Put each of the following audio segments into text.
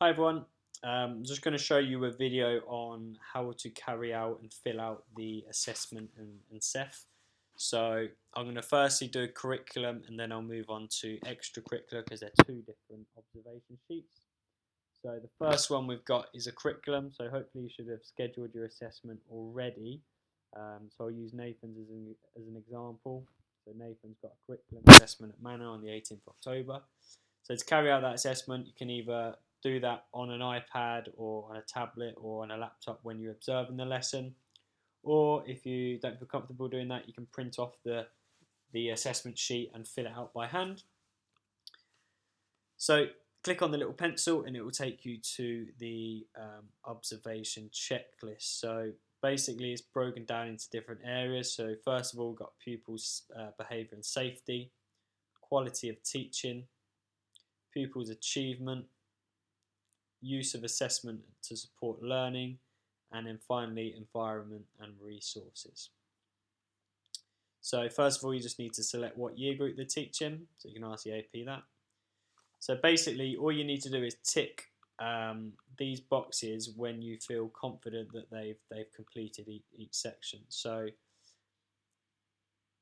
Hi everyone, I'm just going to show you a video on how to carry out and fill out the assessment and SEF. So I'm going to firstly do a curriculum and then I'll move on to extracurricular because they're two different observation sheets. So the first one we've got is a curriculum, so hopefully you should have scheduled your assessment already. So I'll use Nathan's as an example. So Nathan's got a curriculum assessment at Manor on the 18th of October. So to carry out that assessment, you can either do that on an iPad or on a tablet or on a laptop when you're observing the lesson. Or if you don't feel comfortable doing that, you can print off the assessment sheet and fill it out by hand. So click on the little pencil and it will take you to the observation checklist. So basically it's broken down into different areas. So first of all, we've got pupils' behaviour and safety, quality of teaching, pupils' achievement, use of assessment to support learning, and then finally environment and resources. So first of all, you just need to select what year group they're teaching, so you can ask the AP that. So basically all you need to do is tick these boxes when you feel confident that they've completed each section. So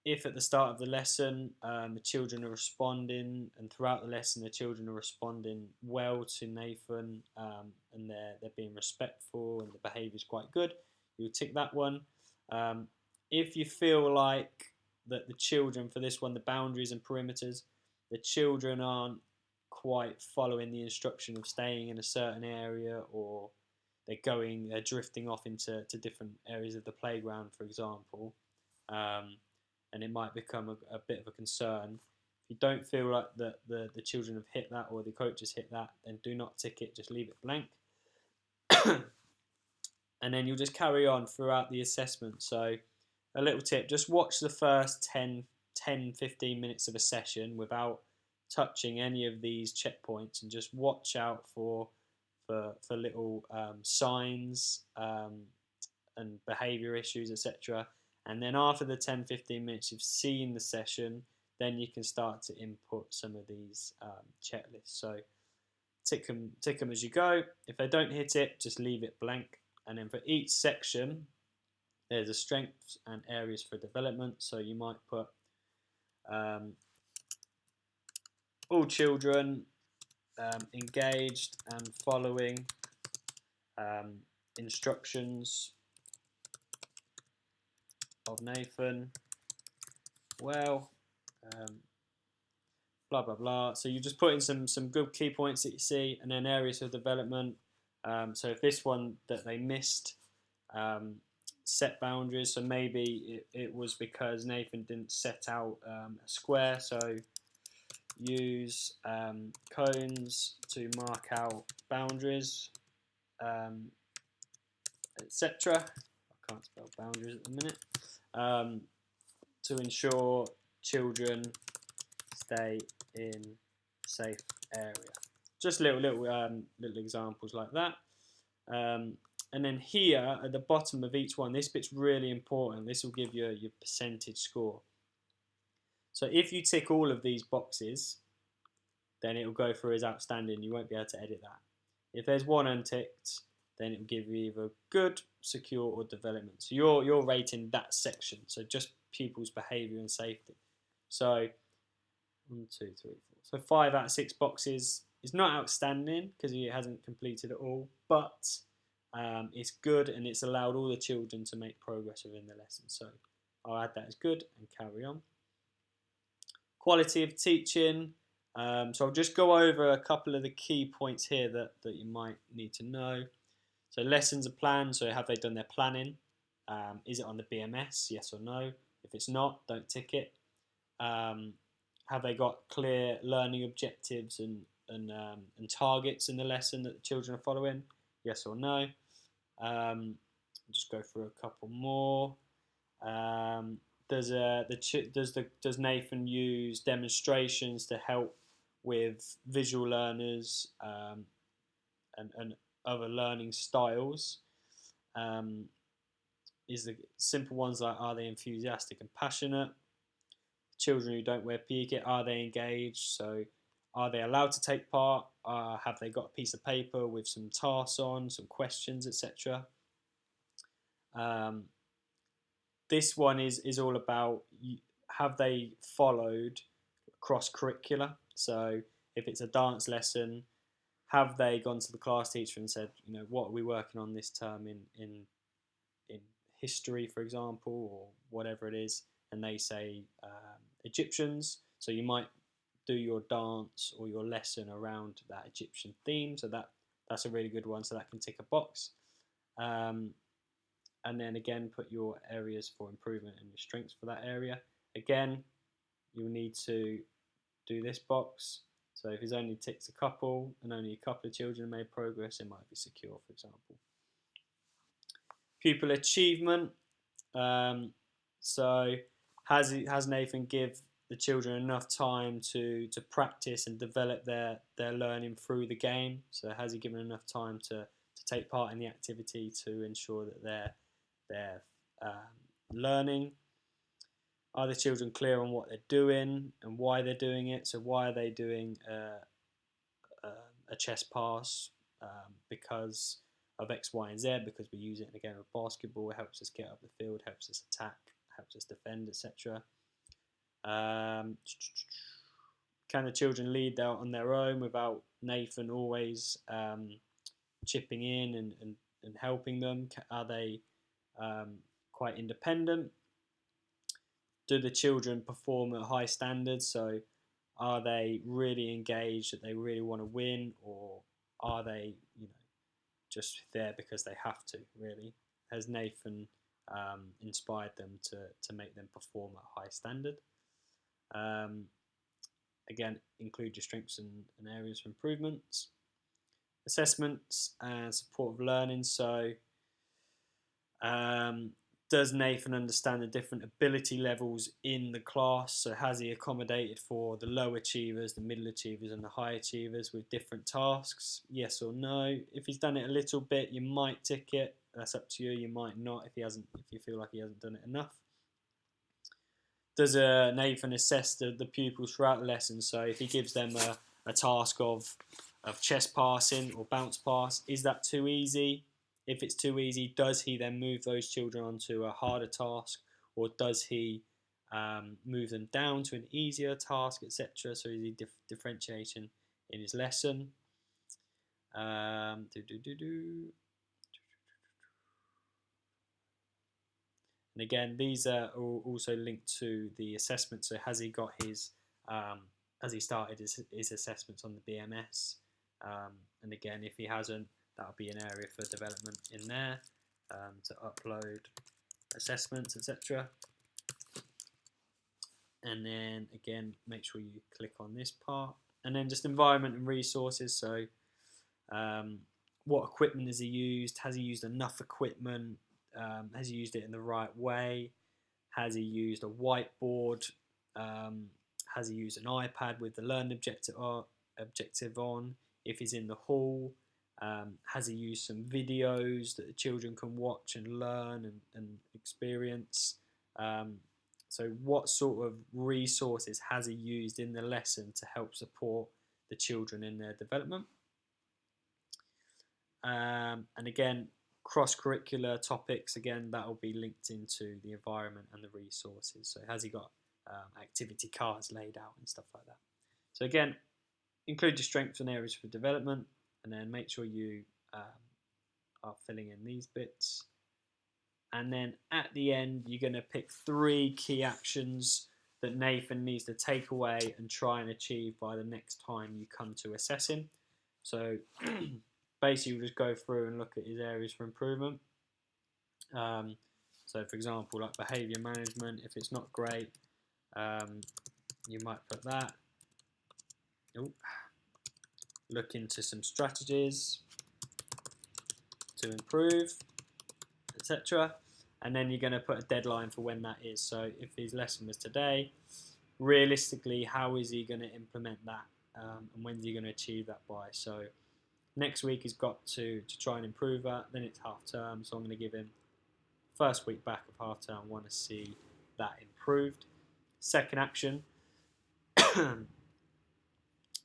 if at the start of the lesson the children are responding, and throughout the lesson the children are responding well to Nathan, and they're being respectful and the behaviour is quite good, you'll tick that one. If you feel like that the children, for this one, the boundaries and perimeters, the children aren't quite following the instruction of staying in a certain area, or they're drifting off into different areas of the playground, for example, and it might become a bit of a concern. If you don't feel like the children have hit that or the coach has hit that, then do not tick it, just leave it blank. And then you'll just carry on throughout the assessment. So a little tip, just watch the first 10-15 minutes of a session without touching any of these checkpoints, and just watch out for little signs and behaviour issues, etc. And then after the 10-15 minutes you've seen the session, then you can start to input some of these checklists. So tick them as you go. If they don't hit it, just leave it blank. And then for each section, there's a strengths and areas for development. So you might put all children engaged and following instructions of Nathan well, blah blah blah. So you just put in some good key points that you see, and then areas of development. So if this one that they missed, set boundaries, so maybe it was because Nathan didn't set out a square, so use cones to mark out boundaries, etc. I can't spell boundaries at the minute. To ensure children stay in safe area. Just little examples like that. And then here at the bottom of each one, this bit's really important. This will give you your percentage score. So if you tick all of these boxes, then it will go through as outstanding. You won't be able to edit that. If there's one unticked, then it will give you either good, secure, or development. So you're rating that section. So just pupils' behaviour and safety. So 1, 2, 3, 4. So 5 out of 6 boxes is not outstanding because he hasn't completed it all, but it's good and it's allowed all the children to make progress within the lesson. So I'll add that as good and carry on. Quality of teaching. So I'll just go over a couple of the key points here that you might need to know. So lessons are planned, so have they done their planning? Is it on the BMS, yes or no? If it's not, don't tick it. Have they got clear learning objectives and targets in the lesson that the children are following? Yes or no? Just go through a couple more. Does Nathan use demonstrations to help with visual learners and other learning styles? Is the simple ones like, are they enthusiastic and passionate? Children who don't wear PE kit, are they engaged? So Are they allowed to take part? Have they got a piece of paper with some tasks on, some questions, etc.? This one is all about, have they followed cross curricular? So if it's a dance lesson, have they gone to the class teacher and said, what are we working on this term in history, for example, or whatever it is, and they say Egyptians, so you might do your dance or your lesson around that Egyptian theme, so that's a really good one, so that can tick a box. And then again, put your areas for improvement and your strengths for that area. Again, you'll need to do this box. So if it's only ticks a couple and only a couple of children made progress, it might be secure, for example. Pupil achievement. So has Nathan give the children enough time to practice and develop their learning through the game? So has he given enough time to take part in the activity to ensure that they're learning? Are the children clear on what they're doing and why they're doing it? So why are they doing a chess pass? Because of X, Y, and Z, because we use it in a game of basketball. It helps us get up the field, helps us attack, helps us defend, etc. Can the children lead out on their own without Nathan always chipping in and helping them? Are they quite independent? Do the children perform at high standards? So are they really engaged, that they really want to win, or are they, just there because they have to, really? Has Nathan inspired them to make them perform at high standard? Again, include your strengths and areas for improvements. Assessments and support of learning. So does Nathan understand the different ability levels in the class? So has he accommodated for the low achievers, the middle achievers, and the high achievers with different tasks? Yes or no? If he's done it a little bit, you might tick it. That's up to you. You might not if you feel like he hasn't done it enough. Does Nathan assess the pupils throughout the lesson? So if he gives them a task of chess passing or bounce pass, is that too easy? If it's too easy, does he then move those children onto a harder task, or does he move them down to an easier task, etc.? So is he differentiating in his lesson? And again, these are also linked to the assessment. So has he got his has he started his assessments on the BMS? And again, if he hasn't, that'll be an area for development in there, to upload assessments, etc. And then again, make sure you click on this part. And then just environment and resources. So what equipment has he used? Has he used enough equipment? Has he used it in the right way? Has he used a whiteboard? Has he used an iPad with the learn objective on? If he's in the hall, has he used some videos that the children can watch and learn and experience? So what sort of resources has he used in the lesson to help support the children in their development? And again, cross-curricular topics, again, that will be linked into the environment and the resources. So has he got activity cards laid out and stuff like that? So again, include your strengths and areas for development, and then make sure you are filling in these bits. And then at the end, you're going to pick 3 key actions that Nathan needs to take away and try and achieve by the next time you come to assess him. So basically, we'll just go through and look at his areas for improvement. So for example, like behaviour management, if it's not great, you might put that. Look into some strategies to improve, etc. And then you're going to put a deadline for when that is. So if his lesson was today, realistically, how is he going to implement that, and when's he going to achieve that by? So next week he's got to try and improve that. Then it's half term, so I'm going to give him first week back of half term. I want to see that improved. Second action,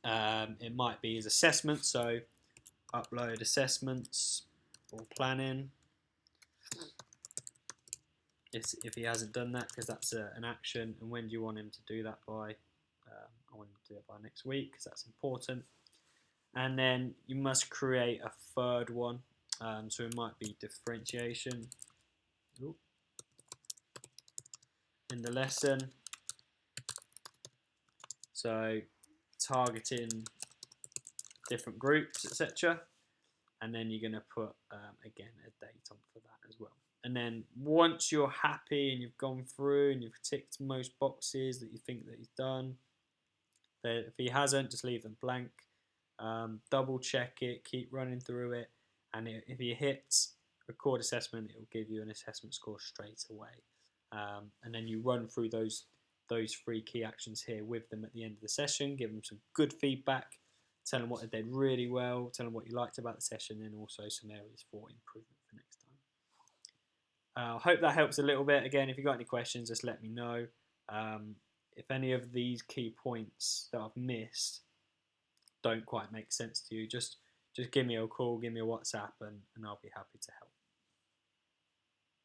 It might be his assessment, so upload assessments or planning. If he hasn't done that, because that's an action, and when do you want him to do that by? I want him to do it by next week because that's important. And then you must create a third one, so it might be differentiation. Ooh. In the lesson, so targeting different groups, etc. And then you're going to put again a date on for that as well. And then once you're happy and you've gone through and you've ticked most boxes that you think that he's done, if he hasn't, just leave them blank. Double check it, keep running through it, and if he hits record assessment, it will give you an assessment score straight away. And then you run through those 3 key actions here with them at the end of the session, give them some good feedback, tell them what they did really well, tell them what you liked about the session, and also some areas for improvement for next time. I hope that helps a little bit. Again, if you've got any questions, just let me know. If any of these key points that I've missed don't quite make sense to you, just give me a call, give me a WhatsApp, and I'll be happy to help.